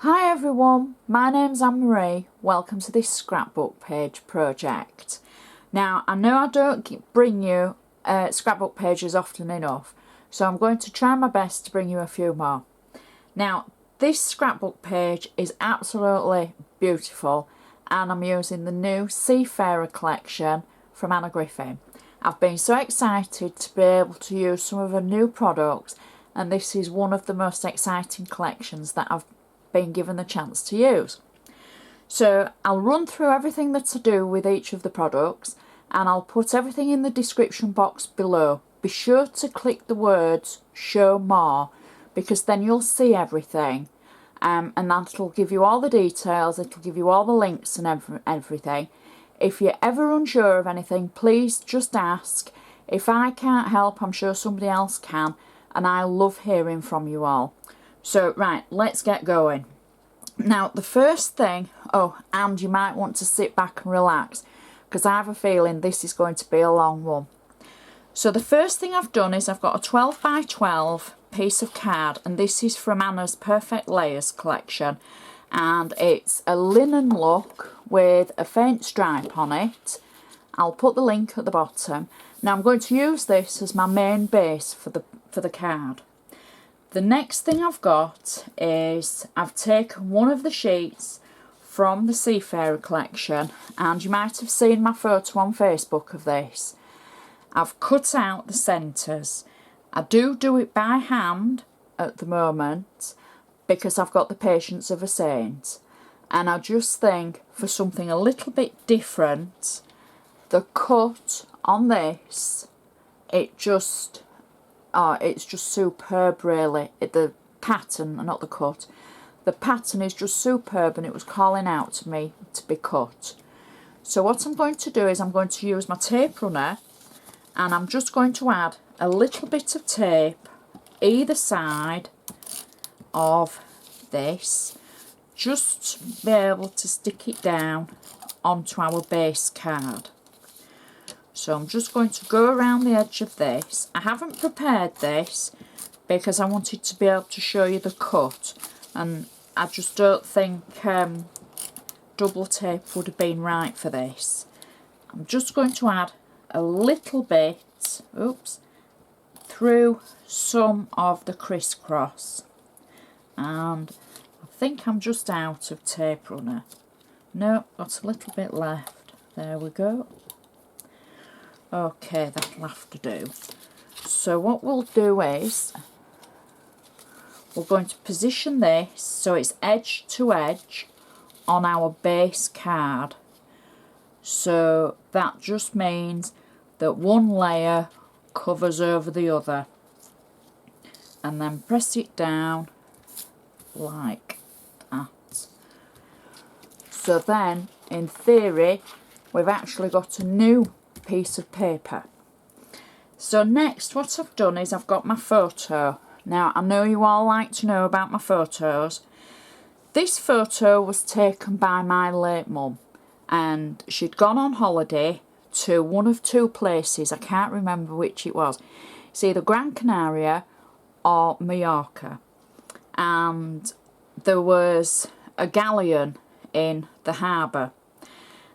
Hi everyone, my name's Anne-Marie. Welcome to this scrapbook page project. Now, I know I don't bring you scrapbook pages often enough, so I'm going to try my best to bring you a few more. Now, this scrapbook page is absolutely beautiful, and I'm using the new Seafarer collection from Griffin. I've been so excited to be able to use some of her new products, and this is one of the most exciting collections that I've been given the chance to use. So I'll run through everything that I do with each of the products, and I'll put everything in the description box below. Be sure to click the words show more, because then you'll see everything, and that'll give you all the details, it'll give you all the links and everything. If you're ever unsure of anything, please just ask. If I can't help, I'm sure somebody else can, and I love hearing from you all. So, right, let's get going. Now, the first thing, and you might want to sit back and relax, because I have a feeling this is going to be a long one. So the first thing I've done is I've got a 12 by 12 piece of card, and this is from Anna's Perfect Layers collection, and it's a linen look with a faint stripe on it. I'll put the link at the bottom. Now I'm going to use this as my main base for the card. The next thing I've got is I've taken one of the sheets from the Seafarer collection, and you might have seen my photo on Facebook of this. I've cut out the centres. I do it by hand at the moment because I've got the patience of a saint, and I just think for something a little bit different, the cut on this, it's just superb really. The pattern, not the cut, the pattern is just superb, and it was calling out to me to be cut. So what I'm going to do is I'm going to use my tape runner, and I'm just going to add a little bit of tape either side of this, just to be able to stick it down onto our base card. So I'm just going to go around the edge of this. I haven't prepared this because I wanted to be able to show you the cut, and I just don't think double tape would have been right for this. I'm just going to add a little bit, through some of the crisscross, and I think I'm just out of tape runner. No, got a little bit left. There we go. Okay, that'll have to do. So what we'll do is we're going to position this so it's edge to edge on our base card. So that just means that one layer covers over the other, and then press it down like that. So then, in theory, we've actually got a new piece of paper. So next, what I've done is I've got my photo. Now, I know you all like to know about my photos. This photo was taken by my late mum, and she'd gone on holiday to one of two places. I can't remember which it was. It's either Gran Canaria or Mallorca, and there was a galleon in the harbour.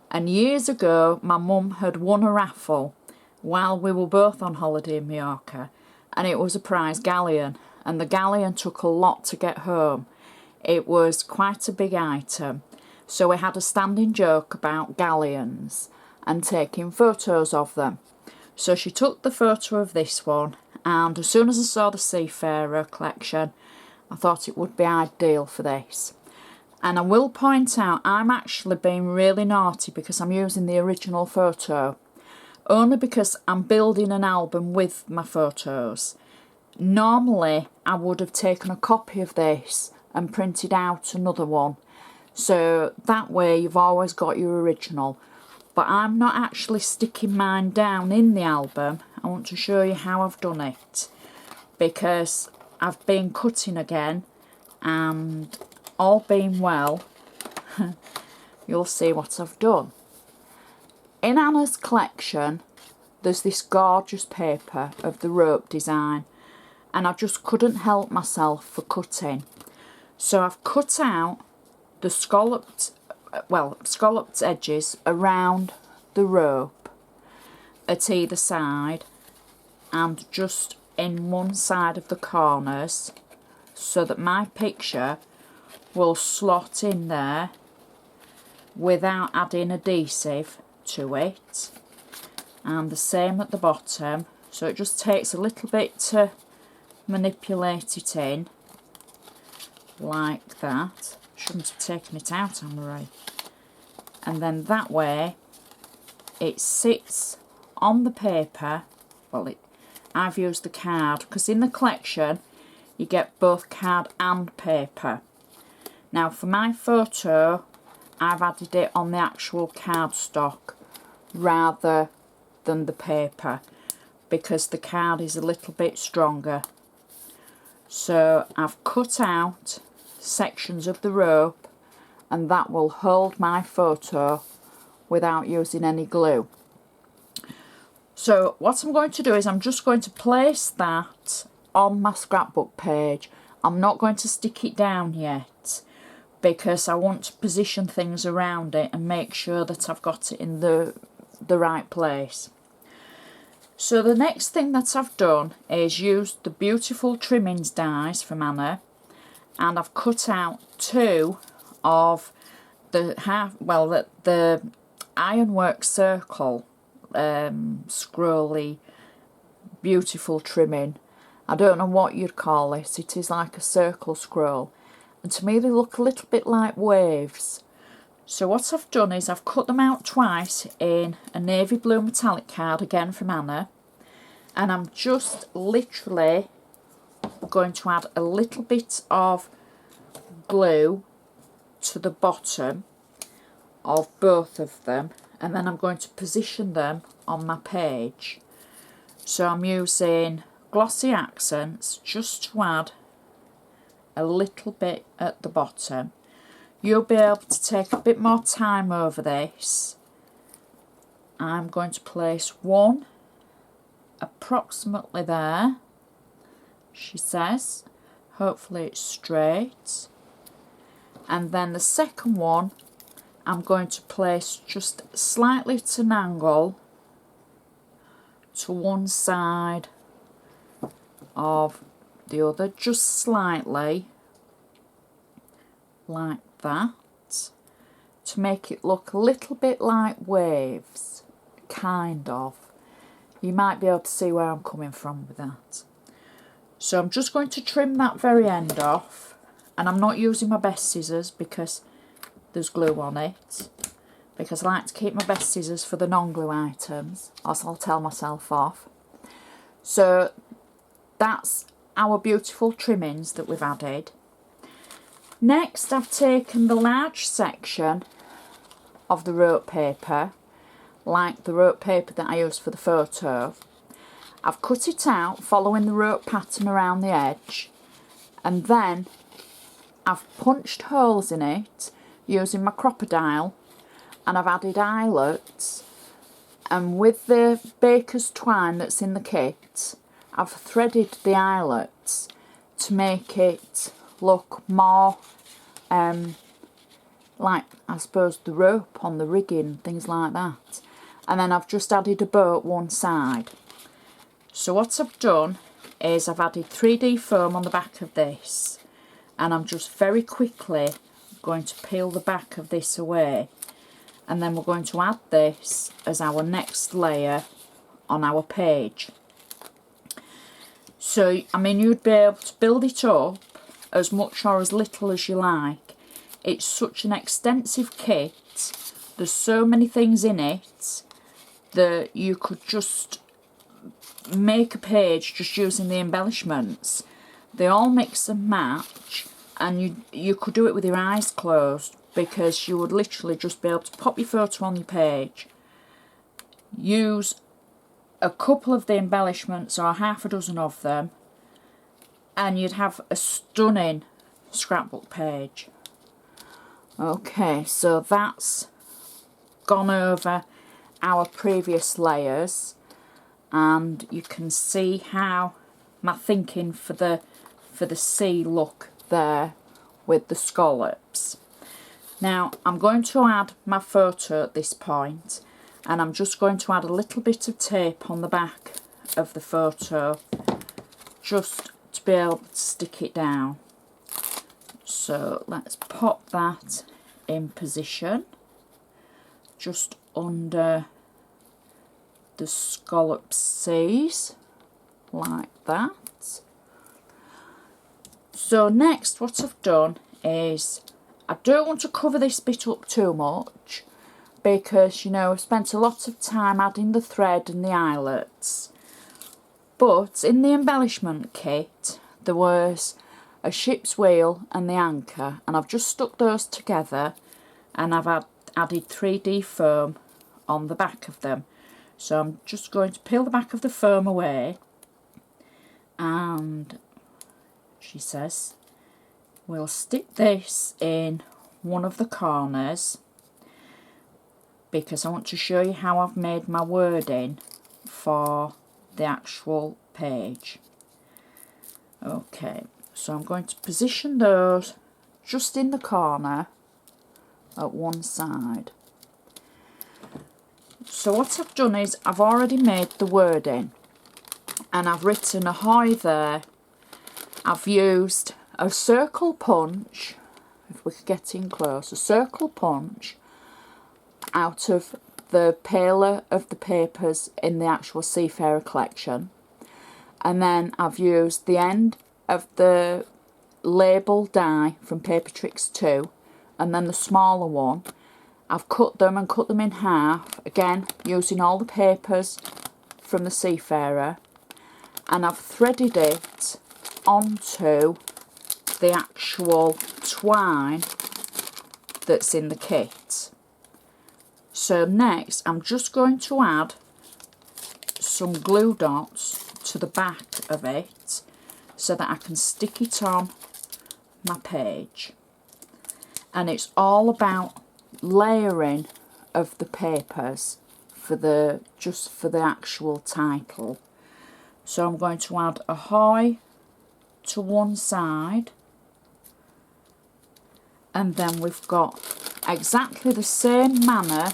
And years ago, my mum had won a raffle while we were both on holiday in Mallorca, and it was a prize galleon, and the galleon took a lot to get home. It was quite a big item, so we had a standing joke about galleons and taking photos of them. So she took the photo of this one, and as soon as I saw the Seafarer collection, I thought it would be ideal for this. And I will point out, I'm actually being really naughty because I'm using the original photo, only because I'm building an album with my photos. Normally, I would have taken a copy of this and printed out another one, so that way you've always got your original. But I'm not actually sticking mine down in the album. I want to show you how I've done it, because I've been cutting again, and all being well, you'll see what I've done. In Anna's collection, there's this gorgeous paper of the rope design, and I just couldn't help myself for cutting. So I've cut out the scalloped edges around the rope at either side and just in one side of the corners, so that my picture will slot in there without adding adhesive to it. And the same at the bottom, so it just takes a little bit to manipulate it in like that. Shouldn't have taken it out, Anne-Marie. And then that way it sits on the paper. Well, I've used the card because in the collection you get both card and paper. Now for my photo I've added it on the actual cardstock rather than the paper because the card is a little bit stronger. So I've cut out sections of the rope and that will hold my photo without using any glue. So what I'm going to do is I'm just going to place that on my scrapbook page. I'm not going to stick it down yet because I want to position things around it and make sure that I've got it in the right place. So the next thing that I've done is used the beautiful trimmings dies from Anna, and I've cut out two of the ironwork circle scrolly beautiful trimming. I don't know what you'd call it. It is like a circle scroll, and to me they look a little bit like waves. So what I've done is I've cut them out twice in a navy blue metallic card, again from Anna, and I'm just literally going to add a little bit of glue to the bottom of both of them, and then I'm going to position them on my page. So I'm using glossy accents just to add a little bit at the bottom. You'll be able to take a bit more time over this. I'm going to place one approximately there, she says. Hopefully it's straight. And then the second one I'm going to place just slightly at an angle to one side of the other, just slightly like that, to make it look a little bit like waves, kind of. You might be able to see where I'm coming from with that. So I'm just going to trim that very end off, and I'm not using my best scissors because there's glue on it, because I like to keep my best scissors for the non-glue items, else I'll tell myself off. So that's our beautiful trimmings that we've added. Next I've taken the large section of the rope paper, like the rope paper that I used for the photo. I've cut it out following the rope pattern around the edge, and then I've punched holes in it using my Crop-a-dile, and I've added eyelets, and with the baker's twine that's in the kit I've threaded the eyelets to make it look more like, I suppose, the rope on the rigging, things like that. And then I've just added a bow at one side. So what I've done is I've added 3D foam on the back of this, and I'm just very quickly going to peel the back of this away, and then we're going to add this as our next layer on our page. So I mean, you'd be able to build it up as much or as little as you like. It's such an extensive kit, there's so many things in it that you could just make a page just using the embellishments. They all mix and match, and you could do it with your eyes closed, because you would literally just be able to pop your photo on your page, use a couple of the embellishments or half a dozen of them, and you'd have a stunning scrapbook page. Okay, so that's gone over our previous layers, and you can see how my thinking for the sea look there with the scallops. Now I'm going to add my photo at this point, and I'm just going to add a little bit of tape on the back of the photo just to be able to stick it down. So let's pop that in position just under the scallop C's like that. So next what I've done is, I don't want to cover this bit up too much because, you know, I've spent a lot of time adding the thread and the eyelets. But in the embellishment kit there was a ship's wheel and the anchor, and I've just stuck those together, and I've added 3D foam on the back of them. So I'm just going to peel the back of the foam away, and she says we'll stick this in one of the corners because I want to show you how I've made my wording for the actual page. Okay, so I'm going to position those just in the corner at one side. So what I've done is I've already made the wording, and I've written ahoy there. I've used a circle punch, if we could get in close, a circle punch out of the paler of the papers in the actual Seafarer collection, and then I've used the end of the label die from Paper Tricks 2, and then the smaller one. I've cut them in half, again using all the papers from the Seafarer, and I've threaded it onto the actual twine that's in the kit. So next I'm just going to add some glue dots to the back of it so that I can stick it on my page. And it's all about layering of the papers for the actual title. So I'm going to add ahoy to one side, and then we've got exactly the same manner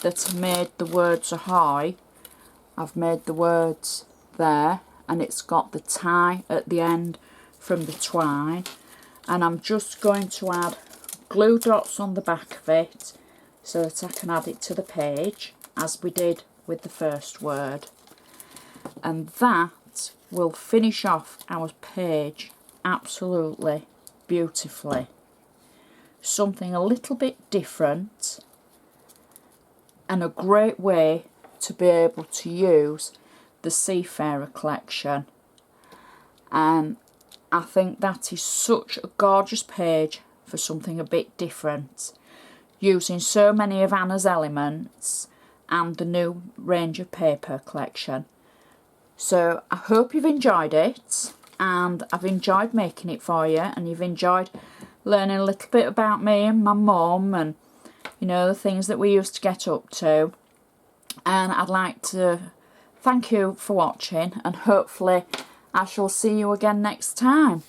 that I made the words ahoy. I've made the words there, and it's got the tie at the end from the twine, and I'm just going to add glue dots on the back of it so that I can add it to the page as we did with the first word, and that will finish off our page absolutely beautifully. Something a little bit different, and a great way to be able to use the Seafarer collection, and I think that is such a gorgeous page for something a bit different, using so many of Anna's elements and the new range of paper collection. So I hope you've enjoyed it, and I've enjoyed making it for you, and you've enjoyed learning a little bit about me and my mum, and you know, the things that we used to get up to. And I'd like to thank you for watching, and hopefully I shall see you again next time.